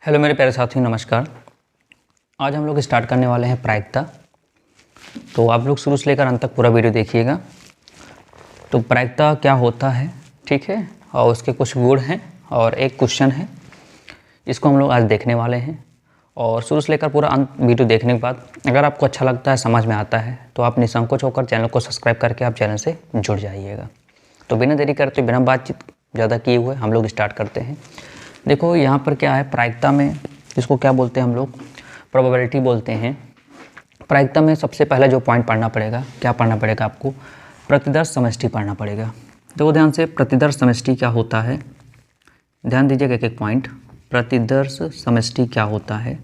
Hello मेरे प्यारे साथियों, नमस्कार। आज हम लोग स्टार्ट करने वाले हैं प्रायिकता। तो आप लोग शुरू से लेकर अंत तक पूरा वीडियो देखिएगा। तो प्रायिकता क्या होता है, ठीक है, और उसके कुछ गुण हैं और एक क्वेश्चन है, इसको हम लोग आज देखने वाले हैं। और शुरू से लेकर पूरा अंत वीडियो देखने के बाद अगर आपको अच्छा लगता है, समझ में आता है, तो आप निसंकोच होकर चैनल को सब्सक्राइब करके आप चैनल से जुड़ जाइएगा। तो बिना देरी करते, बिना बातचीत ज़्यादा किए हुए हम लोग स्टार्ट करते हैं। देखो यहाँ पर क्या है, प्रायिकता में इसको क्या बोलते हैं हम लोग, प्रोबेबिलिटी बोलते हैं। प्रायिकता में सबसे पहला जो पॉइंट पढ़ना पड़ेगा, क्या पढ़ना पड़ेगा आपको, प्रतिदर्श समष्टि पढ़ना पड़ेगा। देखो ध्यान से, प्रतिदर्श समष्टि क्या होता है, ध्यान दीजिएगा एक एक पॉइंट। प्रतिदर्श समष्टि क्या होता है,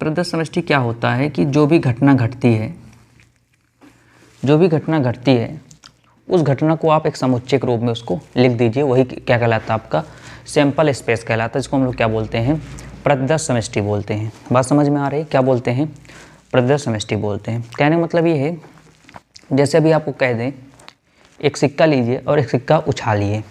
प्रतिदर्श समष्टि क्या होता है कि जो भी घटना घटती है उस घटना को आप एक समुच्चय के रूप में उसको लिख दीजिए। वही क्या कहलाता है, आपका सैंपल स्पेस कहलाता है, जिसको हम लोग क्या बोलते हैं, प्रतिदर्श समष्टि बोलते हैं। बात समझ में आ रही है, क्या बोलते हैं, प्रतिदर्श समष्टि बोलते हैं। कहने का मतलब ये है, जैसे अभी आपको कह दें एक सिक्का लीजिए और एक सिक्का उछालिए।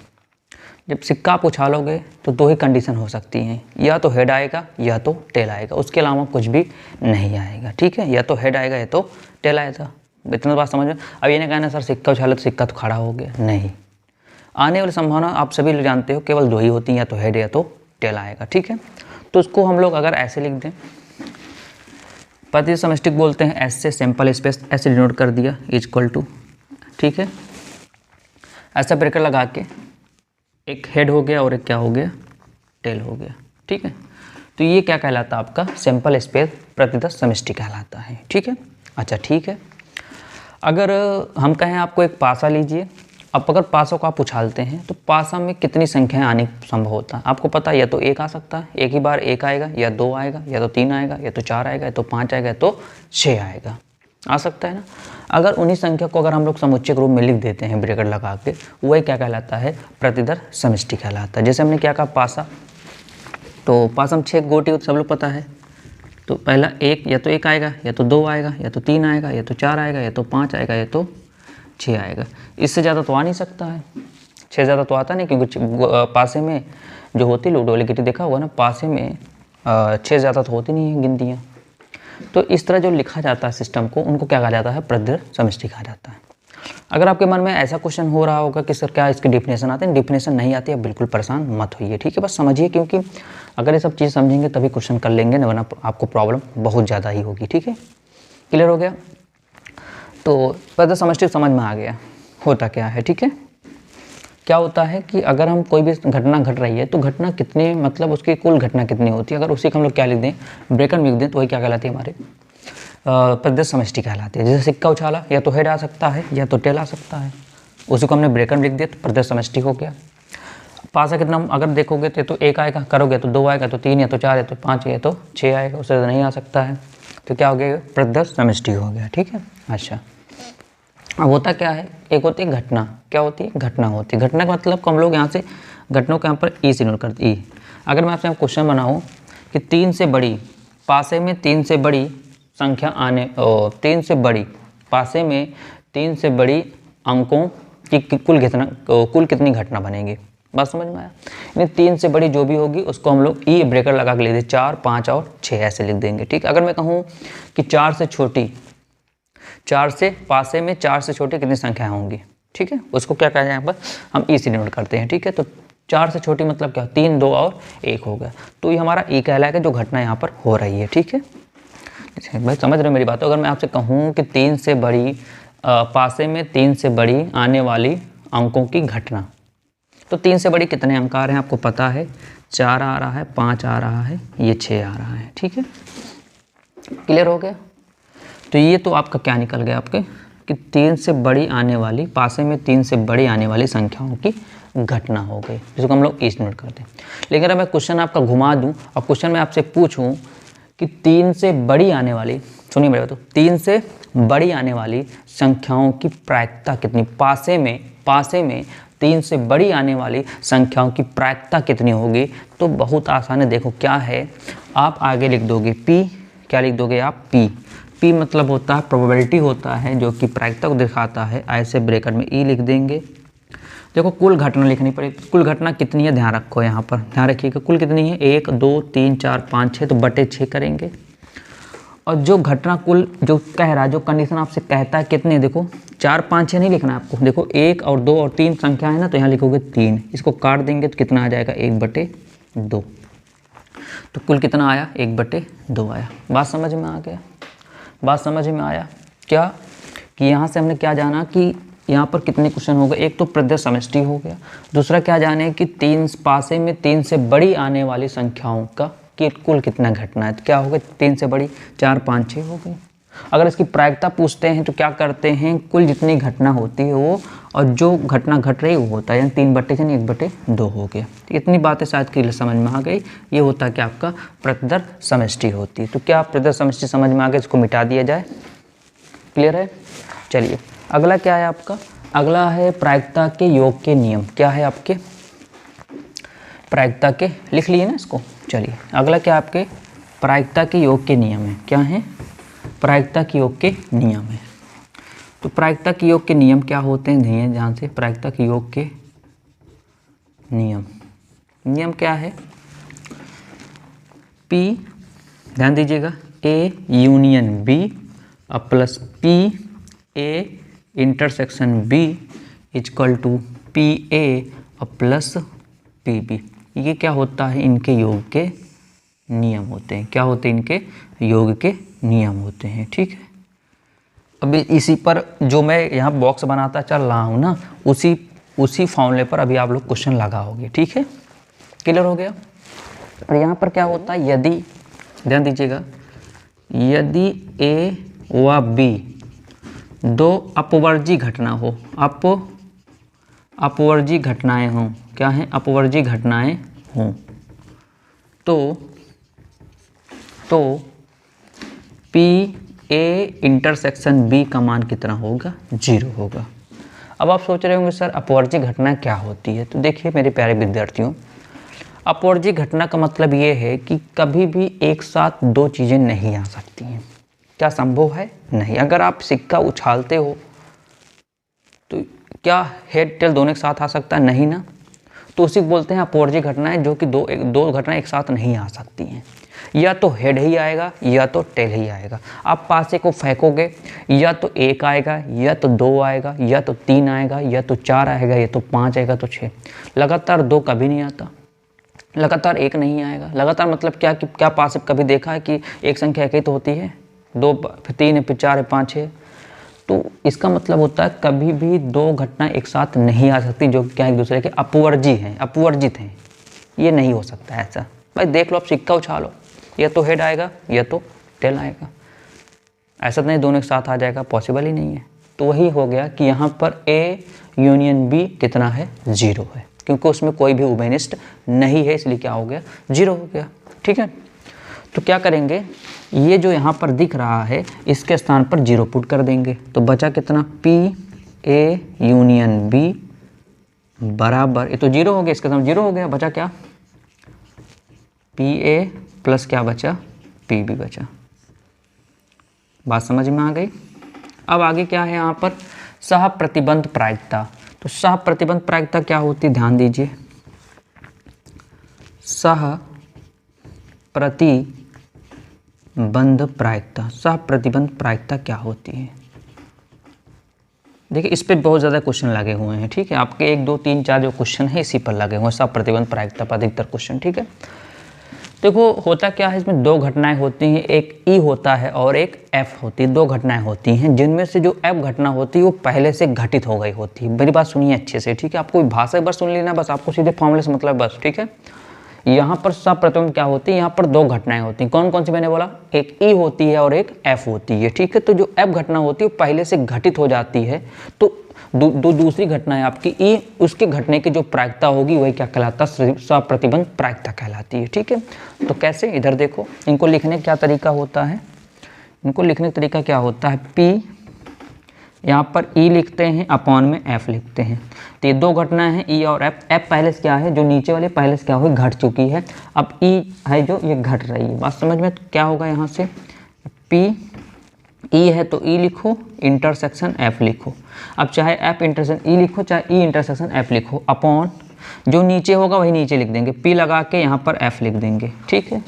जब सिक्का आप उछालोगे तो दो ही कंडीशन हो सकती हैं, या तो हेड आएगा या तो टेल आएगा, उसके अलावा कुछ भी नहीं आएगा, ठीक है। या तो हेड आएगा या तो टेल आएगा। इतना बात समझ में। अब ये नहीं कहना सर सिक्का उछाला तो सिक्का तो खड़ा हो गया, नहीं। आने वाली संभावना आप सभी लोग जानते हो, केवल दो ही होती हैं, या तो हेड या तो टेल आएगा, ठीक है। तो उसको हम लोग अगर ऐसे लिख दें, प्रतिदर्श समष्टि बोलते हैं, एस से सैंपल स्पेस ऐसे डिनोट कर दिया, इक्वल टू, ठीक है। ऐसा ब्रेकर लगा के एक हेड हो गया और एक क्या हो गया, टेल हो गया, ठीक है। तो ये क्या कहलाता है, आपका सैंपल स्पेस प्रतिदर्श समष्टि कहलाता है, ठीक है। अच्छा ठीक है, अगर हम कहें आपको एक पासा लीजिए, अब अगर पासों को आप उछालते हैं तो पासा में कितनी संख्याएं आने संभव होता है, आपको पता है। या तो एक आ सकता है, एक ही बार एक आएगा, या दो आएगा, या तो तीन आएगा, या तो चार आएगा, या तो पाँच आएगा, या तो छः आएगा, आ सकता है ना। अगर उन्हीं संख्या को अगर हम लोग समुच्चय के रूप में लिख देते हैं ब्रैकेट लगा के, वही क्या कहलाता है, प्रतिदर्श समष्टि कहलाता है। जैसे हमने क्या कहा, पासा, तो पासा में 6 गोटी सब लोग पता है। तो पहला एक, या तो एक आएगा, या तो दो आएगा, या तो तीन आएगा, या तो चार आएगा, या तो पाँच आएगा, या तो छः आएगा। इससे ज़्यादा तो आ नहीं सकता है, छः ज़्यादा तो आता नहीं, क्योंकि पासे में जो होती लूडो वाली गिट्टी देखा हुआ ना, पासे में 6 ज़्यादा तो होती नहीं है गिनतियाँ। तो इस तरह जो लिखा जाता है सिस्टम को, उनको क्या कहा जाता है, प्रतिदर्श समष्टि कहा जाता है। अगर आपके मन में ऐसा क्वेश्चन हो रहा होगा कि सर क्या इसकी डिफिनेशन आते हैं, डिफिनेशन नहीं आती है, बिल्कुल परेशान मत होइए, ठीक है। बस समझिए, क्योंकि अगर ये सब चीज़ समझेंगे तभी क्वेश्चन कर लेंगे, न वरना आपको प्रॉब्लम बहुत ज़्यादा ही होगी, ठीक है। क्लियर हो गया। तो प्रतिदर्श समष्टि समझ में आ गया होता क्या है, ठीक है। क्या होता है कि अगर हम कोई भी घटना घट रही है तो घटना कितनी, मतलब उसकी कुल घटना कितनी होती है, अगर उसी को हम लोग क्या लिख दें, ब्रैकेट में लिख दें, तो वही क्या कहलाती है, हमारे प्रतिदर्श समष्टि कहलाती है। जैसे सिक्का उछाला, या तो हेड आ सकता है या तो टेल आ सकता है, उसी को हमने ब्रैकेट में लिख दिया तो प्रतिदर्श समष्टि हो गया। पासा कितना अगर देखोगे तो एक आएगा, करोगे तो दो आएगा, तो तीन, या तो चार, या तो पाँच, या तो छः आएगा, उससे ज़्यादा नहीं आ सकता है। तो क्या हो गया, प्रतिदर्श समष्टि हो गया, ठीक है। अच्छा, अब होता क्या है, एक होती है घटना, क्या होती है, घटना होती है। घटना का मतलब हम लोग यहाँ से घटनाओं के यहाँ पर ई से नोट करते, ई। अगर मैं आपसे क्वेश्चन बनाऊँ कि तीन से बड़ी, पासे में तीन से बड़ी संख्या आने, तीन से बड़ी, पासे में तीन से बड़ी अंकों की कुल कितनी घटना बनेगी, बात समझ में आया। यानी तीन से बड़ी जो भी होगी उसको हम लोग ई ब्रेकर लगा के लिख दें, 4, 5 और 6 ऐसे लिख देंगे, ठीक। अगर मैं कहूँ कि चार से छोटी, चार से पासे में चार से छोटी कितनी संख्याएं होंगी, ठीक है, उसको क्या कहते हैं यहाँ पर, हम ई से नोट करते हैं, ठीक है। तो चार से छोटी मतलब क्या, 3, 2 और 1 हो गया, तो ये हमारा ई कहलाएगा, जो घटना यहाँ पर हो रही है, ठीक है। भाई समझ रहे हो मेरी बात। अगर मैं आपसे कहूँ कि तीन से बड़ी, पासे में तीन से बड़ी आने वाली अंकों की घटना, तो तीन से बड़ी कितने अंक आ रहे हैं आपको पता है, 4 आ रहा है, 5 आ रहा है, ये 6 आ रहा है, ठीक है। क्लियर हो गया। तो ये तो आपका क्या निकल गया आपके, कि तीन से बड़ी आने वाली, पासे में तीन से बड़ी आने वाली संख्याओं की घटना हो गई, जिसको हम लोग ई से नोट करते हैं। लेकिन अगर मैं क्वेश्चन आपका घुमा दूं और क्वेश्चन में आपसे पूछूं कि तीन से बड़ी आने वाली, सुनिए मेरे तो, तीन से बड़ी आने वाली संख्याओं की प्रायिकता कितनी, पासे में तीन से बड़ी आने वाली संख्याओं की प्रायिकता कितनी होगी, तो बहुत आसान है। देखो क्या है, आप आगे लिख दोगे पी, क्या लिख दोगे आप, पी मतलब होता है प्रोबेबिलिटी होता है, जो कि प्रायिकता को दिखाता है। ऐसे ब्रैकेट में ई लिख देंगे देखो कुल घटना लिखनी पड़ेगी। कुल घटना कितनी है ध्यान रखो, यहाँ पर ध्यान रखिएगा कुल कितनी है 1 2 3 4 5 6, तो बटे 6 करेंगे। और जो घटना कुल जो कह रहा है, जो कंडीशन आपसे कहता है कितने, देखो 4 5 6 नहीं लिखना है आपको, देखो 1 और 2 और 3 संख्या है ना, तो यहाँ लिखोगे 3, इसको काट देंगे तो कितना आ जाएगा 1/2। तो कुल कितना आया 1/2 आया। बात समझ में आ गया, बात समझ में आया क्या, कि यहाँ से हमने क्या जाना कि यहाँ पर कितने क्वेश्चन हो गए। एक तो प्रत्यक्ष समष्टि हो गया, दूसरा क्या जाने कि 3 पासे में 3 से बड़ी आने वाली संख्याओं का कि कुल कितना घटना है, तो क्या हो गया 3 से बड़ी 4 5 6 हो गई। अगर इसकी प्रायिकता पूछते हैं तो क्या करते हैं, कुल जितनी घटना होती है वो और जो घटना घट रही है वो होता है, यानी 3/1/2 हो गया। इतनी बातें शायद कि समझ में आ गई। ये होता है कि आपका प्रत्यक्ष समष्टि होती है। तो क्या प्रत्यक्ष समष्टि समझ में आ गया, इसको मिटा दिया जाए, क्लियर है। चलिए अगला क्या है आपका, अगला है प्रायिकता के योग के नियम। क्या है आपके प्रायिकता के, लिख लिए ना इसको। चलिए अगला क्या आपके प्रायिकता के योग के नियम है। क्या है प्रायिकता के योग के नियम है। तो प्रायिकता के योग के नियम क्या होते हैं, ध्यान ध्यान से। प्रायिकता के योग के नियम, नियम क्या है, P ध्यान दीजिएगा A union B plus P A intersection B equal to PA plus PB। ये क्या होता है, इनके योग के नियम होते हैं। क्या होते हैं, इनके योग के नियम होते हैं, ठीक है। अभी इसी पर जो मैं यहाँ बॉक्स बनाता चल रहा हूँ ना, उसी फॉर्मूले पर अभी आप लोग क्वेश्चन लगाओगे, ठीक है, क्लियर हो गया। और यहाँ पर क्या होता है, यदि ध्यान दीजिएगा, यदि A व B दो अपवर्जी घटना हो, अपवर्जी घटनाएं हों, क्या है अपवर्जी घटनाएं हों, तो पी ए इंटरसेक्शन बी का मान कितना होगा, 0 होगा। अब आप सोच रहे होंगे सर अपवर्जी घटना क्या होती है। तो देखिए मेरे प्यारे विद्यार्थियों, अपवर्जी घटना का मतलब ये है कि कभी भी एक साथ दो चीज़ें नहीं आ सकती हैं। क्या संभव है, नहीं। अगर आप सिक्का उछालते हो तो क्या हेड टेल दोनों एक साथ आ सकता है, नहीं ना। तो उसी को बोलते हैं अपवर्जी घटनाएं, जो कि दो घटनाएं एक साथ नहीं आ सकती हैं। या तो हेड ही आएगा या तो टेल ही आएगा। आप पासे को फेंकोगे, या तो 1 आएगा या तो 2 आएगा या तो 3 आएगा या तो 4 आएगा या तो 5 आएगा तो 6। लगातार 2 कभी नहीं आता, लगातार 1 नहीं आएगा। लगातार मतलब क्या कि क्या पासे कभी देखा है कि एक संख्या एक ही तो होती है, 2 फिर 3 है फिर 4 है 5 है। तो इसका मतलब होता है कभी भी दो घटना एक साथ नहीं आ सकती जो क्या एक दूसरे के अपवर्जी हैं, अपवर्जित हैं। ये नहीं हो सकता है ऐसा। भाई देख लो, आप सिक्का उछालो, या तो हेड आएगा या तो टेल आएगा, ऐसा नहीं दोनों एक साथ आ जाएगा, पॉसिबल ही नहीं है। तो वही हो गया कि यहाँ पर A यूनियन B कितना है, 0 है, क्योंकि उसमें कोई भी उभयनिष्ठ नहीं है, इसलिए क्या हो गया 0 हो गया, ठीक है। तो क्या करेंगे, ये जो यहाँ पर दिख रहा है इसके स्थान पर 0 पुट कर देंगे, तो बचा कितना P A यूनियन B बराबर, ये तो 0 हो गया, इसके स्थान 0 हो गया, बचा क्या P A प्लस क्या बचा P B बचा। बात समझ में आ गई। अब आगे क्या है यहाँ पर, सह प्रतिबंध प्रायिकता। तो सह प्रतिबंध प्रायिकता क्या होती है, ध्यान दीजिए। सह प्रतिबंध प्रायिकता, सह प्रतिबंध प्रायिकता क्या होती है। देखिए इस पे बहुत ज़्यादा क्वेश्चन लगे हुए हैं, ठीक है। आपके 1 2 3 4 जो क्वेश्चन है इसी पर लगे हुए हैं, सह प्रतिबंध प्रायिकता पर अधिकतर क्वेश्चन, ठीक है। देखो होता क्या है, इसमें 2 घटनाएं होती हैं, एक E होता है और एक F होती है। 2 घटनाएं होती हैं जिनमें से जो F घटना होती है वो पहले से घटित हो गई होती है। मेरी बात सुनिए अच्छे से, ठीक है। आपको भाषा बस सुन लेना, बस आपको सीधे फॉर्मूले से मतलब बस, ठीक है। यहाँ पर सह प्रतिबंध क्या होती है, यहाँ पर 2 घटनाएं होती हैं। कौन कौन सी मैंने बोला, एक E होती है और एक F होती है, ठीक है। तो जो F घटना होती है वो पहले से घटित हो जाती है, तो दूसरी घटना है आपकी E, उसके घटने की जो प्रायिकता होगी वही क्या कहलाता है, सप्रतिबंध प्रायिकता कहलाती है, ठीक है। तो कैसे, इधर देखो, इनको लिखने का क्या तरीका होता है, इनको लिखने का तरीका क्या होता है, P यहाँ पर E लिखते हैं, अपॉन में F लिखते हैं। तो ये 2 घटनाएं हैं E और F। F पहले से क्या है, जो नीचे वाले पहले से क्या हुई, घट चुकी है। अब E है जो ये घट रही है। बात समझ में, तो क्या होगा यहाँ से P ई है तो ई लिखो, इंटरसेक्शन एफ लिखो। अब चाहे एफ इंटरसेक्शन ई लिखो, चाहे ई इंटरसेक्शन एफ लिखो, अपॉन जो नीचे होगा वही नीचे लिख देंगे, पी लगा के यहाँ पर एफ लिख देंगे। ठीक है,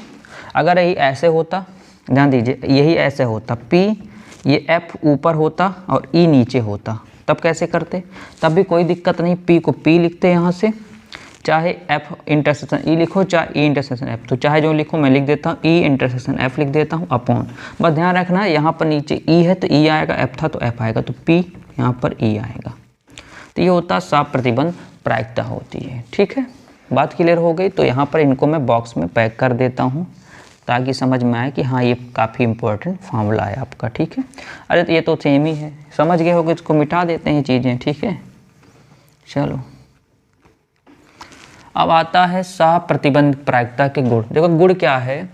अगर यही ऐसे होता, ध्यान दीजिए, यही ऐसे होता, पी ये एफ ऊपर होता और ई नीचे होता, तब कैसे करते? तब भी कोई दिक्कत नहीं, पी को पी लिखते यहाँ से, चाहे एफ इंटरसेक्शन ई लिखो, चाहे ई इंटरसेक्शन एफ, तो चाहे जो लिखो मैं लिख देता हूँ ई इंटरसेक्शन एफ लिख देता हूँ, अपॉन, बस ध्यान रखना है यहाँ पर नीचे ई है तो ई आएगा, एफ था तो एफ आएगा, तो पी यहाँ पर ई आएगा। तो ये होता साफ प्रतिबंध प्रायिकता होती है। ठीक है, बात क्लियर हो गई। तो यहाँ पर इनको मैं बॉक्स में पैक कर देता हूँ ताकि समझ में आए कि हाँ ये काफ़ी इंपॉर्टेंट फार्मूला है आपका। ठीक है, अरे तो ये तो सेम ही है, समझ गए होगे, इसको मिटा देते हैं चीज़ें। ठीक है, चलो अब आता है साफ प्रतिबंध प्रायिकता के गुण। देखो गुण क्या है,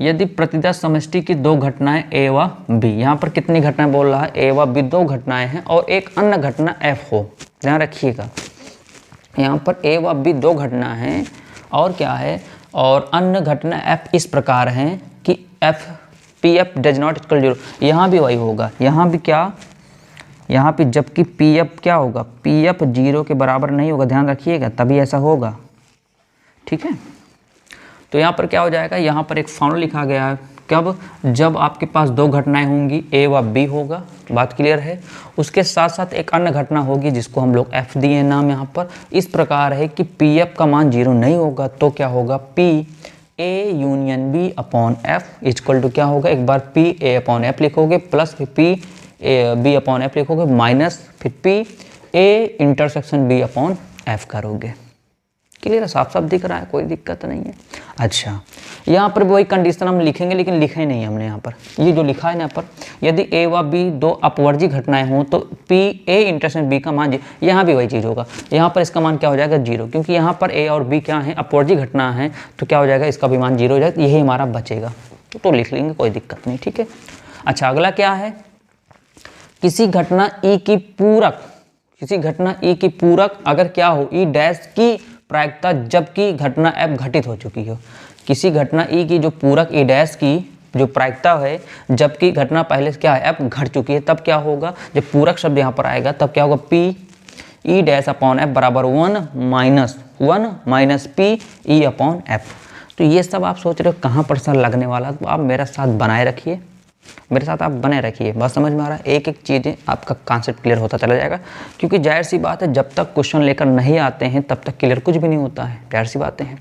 यदि प्रतिदर्श समष्टि की दो घटनाएं ए व बी, यहाँ पर कितनी घटनाएं बोल रहा है, ए व बी दो घटनाएं हैं और एक अन्य घटना एफ हो, ध्यान रखिएगा, यहाँ पर ए व बी दो घटना हैं और क्या है, और अन्य घटना एफ इस प्रकार हैं कि F P F does not equal 0, यहाँ भी वही होगा, यहाँ भी क्या, यहाँ पे जबकि पी एफ क्या होगा, पी एफ 0 के बराबर नहीं होगा, ध्यान रखिएगा, तभी ऐसा होगा। ठीक है, तो यहाँ पर क्या हो जाएगा, यहाँ पर एक फॉर्मूला लिखा गया है, कब, जब आपके पास दो घटनाएं होंगी, ए व बी होगा, बात क्लियर है, उसके साथ साथ एक अन्य घटना होगी जिसको हम लोग एफ दिए हैं नाम, यहाँ पर इस प्रकार है कि पी एफ का मान 0 नहीं होगा, तो क्या होगा, P A union B upon F equal to क्या होगा, एक बार पी ए अपॉन एफ लिखोगे, प्लस फिर P A B upon F लिखोगे, माइनस फिर P A intersection B upon F करोगे। क्लियर है, साफ साफ दिख रहा है, कोई दिक्कत नहीं है। अच्छा, यहाँ पर वही कंडीशन हम लिखेंगे, लेकिन लिखे नहीं हमने यहाँ पर, ये जो लिखा है ना यहाँ पर, यदि ए व बी दो अपवर्जी घटनाएं हों तो पी ए इंटरसेक्शन बी का मान, यहाँ भी वही चीज़ होगा, यहाँ पर इसका मान क्या हो जाएगा 0, क्योंकि यहाँ पर ए और बी क्या है, अपवर्जी घटना है, तो क्या हो जाएगा, इसका भी मान 0 हो जाएगा, यही हमारा बचेगा, तो लिख लेंगे, कोई दिक्कत नहीं। ठीक है, अच्छा अगला क्या है, किसी घटना ई की पूरक, किसी घटना ई की पूरक अगर क्या हो, ई डैश की प्रायिकता जबकि घटना एफ घटित हो चुकी हो, किसी घटना ई की जो पूरक ई डैश की जो प्रायिकता है जबकि घटना पहले से क्या है, एफ घट चुकी है, तब क्या होगा, जब पूरक शब्द यहाँ पर आएगा तब क्या होगा, P E dash upon F बराबर 1 minus P E upon F. तो ये सब आप सोच रहे हो कहाँ पर सर लगने वाला, तो आप मेरा साथ बनाए रखिए, मेरे साथ आप बने रखिए, बस समझ में आ रहा है, एक एक चीज़ें आपका कॉन्सेप्ट क्लियर होता चला जाएगा, क्योंकि जाहिर सी बात है जब तक क्वेश्चन लेकर नहीं आते हैं तब तक क्लियर कुछ भी नहीं होता है, जाहिर सी बातें हैं।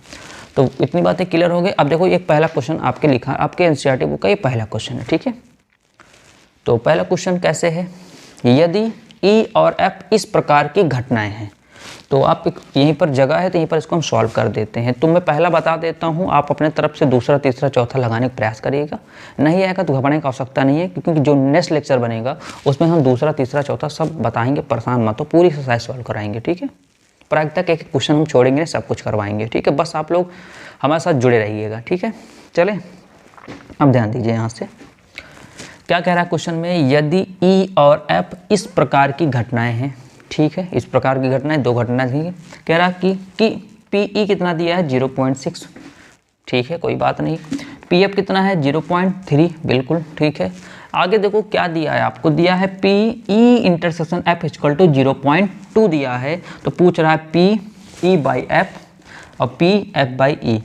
तो इतनी बातें क्लियर हो गई। अब देखो एक पहला क्वेश्चन आपके लिखा, आपके एनसीईआरटी बुक का ये पहला क्वेश्चन है। ठीक है, तो पहला क्वेश्चन कैसे है, यदि ई और एफ इस प्रकार की घटनाएँ हैं, तो आप यहीं पर जगह है तो यहीं पर इसको हम सॉल्व कर देते हैं। तो मैं पहला बता देता हूँ, आप अपने तरफ से दूसरा तीसरा चौथा लगाने का प्रयास करिएगा, नहीं आएगा तो घबराने की आवश्यकता नहीं है, क्योंकि जो नेक्स्ट लेक्चर बनेगा उसमें हम दूसरा तीसरा चौथा सब बताएंगे, परेशान मत हो, पूरी एक्सरसाइज सॉल्व कराएंगे। ठीक है, प्रायिकता के एक क्वेश्चन हम छोड़ेंगे, सब कुछ करवाएंगे। ठीक है, बस आप लोग हमारे साथ जुड़े रहिएगा। ठीक है, चले अब ध्यान दीजिए, यहाँ से क्या कह रहा है क्वेश्चन में, यदि ई और एफ इस प्रकार की घटनाएँ हैं, ठीक है, इस प्रकार की घटनाएं, दो घटनाएं थी, कह रहा कि पी ई कितना दिया है 0.6, ठीक है, कोई बात नहीं, पी एफ कितना है 0.3, बिल्कुल ठीक है। आगे देखो क्या दिया है, आपको दिया है P E intersection F equal to 0.2 दिया है, तो पूछ रहा है पी ई बाई एफ और पी एफ बाई ई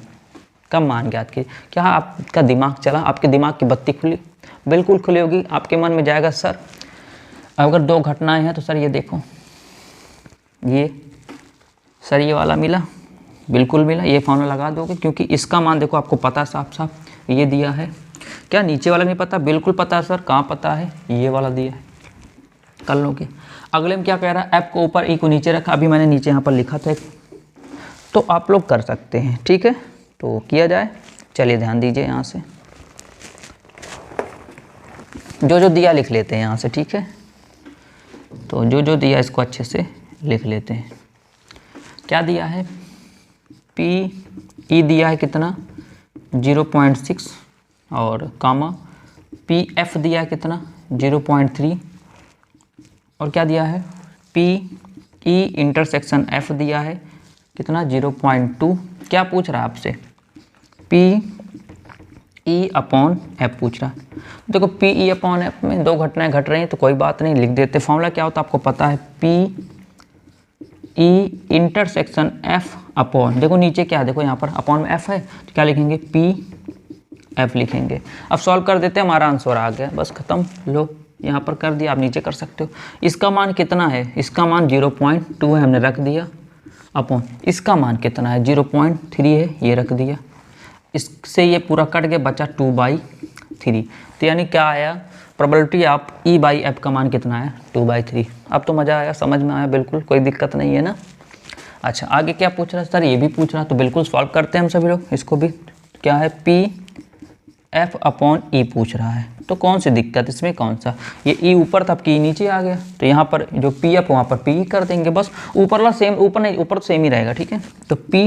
का मान ज्ञात कीजिए। क्या आपका दिमाग चला, आपके दिमाग की बत्ती खुली, बिल्कुल खुली होगी, आपके मन में जाएगा सर अगर दो घटनाएं हैं तो सर ये देखो, ये सर ये वाला मिला, बिल्कुल मिला, ये फॉर्मूला लगा दोगे, क्योंकि इसका मान देखो आपको पता साफ साफ ये दिया है, क्या नीचे वाला नहीं पता, बिल्कुल पता है सर, कहाँ पता है, ये वाला दिया है, कर लोगे। अगले में क्या कह रहा है, एफ को ऊपर ई को नीचे रखा, अभी मैंने नीचे यहाँ पर लिखा था, तो आप लोग कर सकते हैं। ठीक है, तो किया जाए, चलिए ध्यान दीजिए, यहाँ से जो जो दिया लिख लेते हैं यहाँ से। ठीक है, तो जो जो दिया इसको अच्छे से लिख लेते हैं। क्या दिया है, पी ई दिया है कितना 0.6 और कामा पी एफ दिया है कितना 0.3 और क्या दिया है पी ई इंटरसेक्शन एफ दिया है कितना 0.2। क्या पूछ रहा है आपसे, पी ई अपॉन एफ पूछ रहा है। देखो पी ई अपॉन एफ में दो घटनाएं घट रही हैं तो कोई बात नहीं, लिख देते। फॉर्मूला क्या होता है आपको पता है, P E intersection F upon, देखो नीचे क्या है, देखो यहाँ पर अपॉन में एफ है तो क्या लिखेंगे, पी एफ लिखेंगे। अब सॉल्व कर देते हैं, हमारा आंसर आ गया, बस खत्म। लो यहाँ पर कर दिया, आप नीचे कर सकते हो। इसका मान कितना है, इसका मान 0.2 है, हमने रख दिया, अपॉन इसका मान कितना है 0.3 है, ये रख दिया। इससे ये पूरा कट गया, बचा 2/3। तो यानी क्या आया, probability of E by F का मान कितना है 2/3। अब तो मज़ा आया, समझ में आया, बिल्कुल कोई दिक्कत नहीं है ना। अच्छा आगे क्या पूछ रहा है सर, ये भी पूछ रहा है, तो बिल्कुल सॉल्व करते हैं हम सभी लोग इसको भी। क्या है, पी एफ अपॉन ई पूछ रहा है, तो कौन सी दिक्कत इसमें, कौन सा, ये ई ऊपर था, अब की नीचे आ गया, तो यहाँ पर जो पी एफ वहाँ पर पी कर देंगे, बस ऊपरला सेम, ऊपर नहीं, ऊपर सेम ही रहेगा, ठीक है। तो पी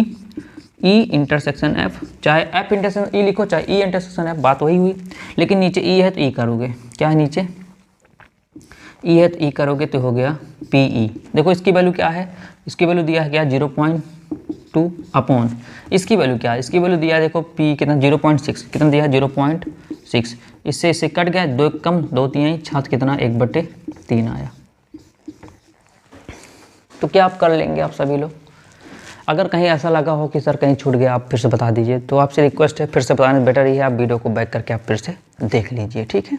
ई इंटरसेक्शन एफ, चाहे एफ इंटरसेक्शन ई लिखो चाहे ई इंटरसेक्शन एफ, बात वही हुई, लेकिन नीचे ई है तो ई करोगे, क्या है नीचे ई है तो ई करोगे तो हो गया पी ई। देखो इसकी वैल्यू क्या है, इसकी वैल्यू दिया है क्या 0.2 अपॉन, इसकी वैल्यू क्या है, इसकी वैल्यू दिया है देखो पी कितना 0.6, कितना दिया है 0.6, इससे कट गया, 2 कम 2 3 छात कितना 1/3 आया। तो क्या आप कर लेंगे आप सभी लोग। अगर कहीं ऐसा लगा हो कि सर कहीं छूट गया, आप फिर से बता दीजिए, तो आपसे रिक्वेस्ट है फिर से बताने बेटर ही है, आप वीडियो को बैक करके आप फिर से देख लीजिए, ठीक है।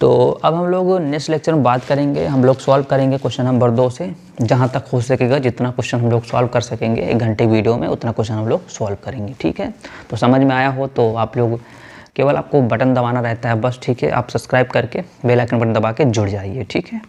तो अब हम लोग नेक्स्ट लेक्चर में बात करेंगे, हम लोग सॉल्व करेंगे क्वेश्चन नंबर 2 से, जहाँ तक हो सकेगा, जितना क्वेश्चन हम लोग सॉल्व कर सकेंगे 1 घंटे वीडियो में, उतना क्वेश्चन हम लोग सॉल्व करेंगे, ठीक है। तो समझ में आया हो तो आप लोग केवल आपको बटन दबाना रहता है बस, ठीक है। आप सब्सक्राइब करके बेल आइकन बटन दबा के जुड़ जाइए, ठीक है।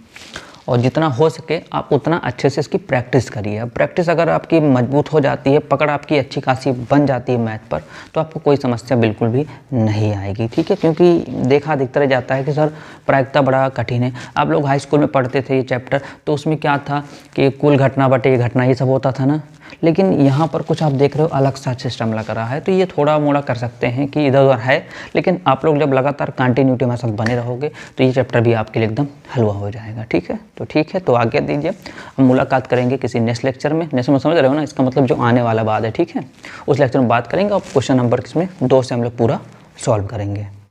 और जितना हो सके आप उतना अच्छे से इसकी प्रैक्टिस करिए। प्रैक्टिस अगर आपकी मजबूत हो जाती है, पकड़ आपकी अच्छी खासी बन जाती है मैथ पर, तो आपको कोई समस्या बिल्कुल भी नहीं आएगी, ठीक है। क्योंकि देखा अधिकतर जाता है कि सर प्रायिकता बड़ा कठिन है। आप लोग हाई स्कूल में पढ़ते थे ये चैप्टर, तो उसमें क्या था कि कुल घटना बटे घटना, ये सब होता था ना, लेकिन यहाँ पर कुछ आप देख रहे हो अलग सा सिस्टम लग रहा है। तो ये थोड़ा मोड़ा कर सकते हैं कि इधर उधर है, लेकिन आप लोग जब लगातार कंटिन्यूटी में साथ बने रहोगे तो ये चैप्टर भी आपके लिए एकदम हलवा हो जाएगा, ठीक है। तो ठीक है, तो आगे दीजिए, हम मुलाकात करेंगे किसी नेक्स्ट लेक्चर में। नेक्स्ट में समझ रहे हो ना, इसका मतलब जो आने वाला बाद है, ठीक है, उस लेक्चर में बात करेंगे और क्वेश्चन नंबर किसमें 2 से हम लोग पूरा सॉल्व करेंगे।